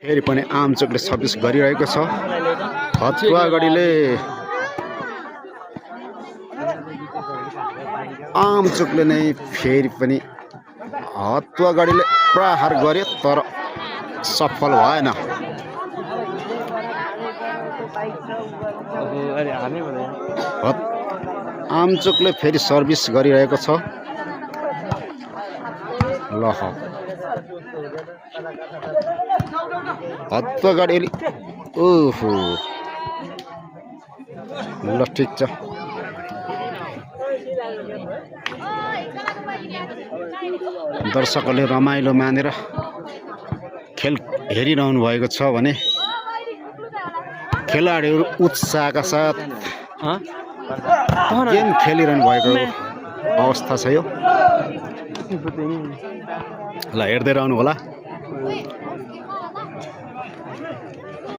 फेरि पनि आमचोकले सर्भिस गरिरहेको छ। हतुवागढीले आमचोकले नै फेरि पनि हतुवागढीले प्रहार गर्यो तर सफल भएन। आमचोकले फेरि सर्भिस गरिरहेको छ। ल हतुवागढी ओहो ल ठिक छ। दर्शकहरूले रमाइलो मानेर खेल हेरिरहनु भएको छ भने खेलाडीहरू उत्साहका साथ गेम खेलिरहनु भएको अवस्था छ यो। ल हेर्दै रहनु होला।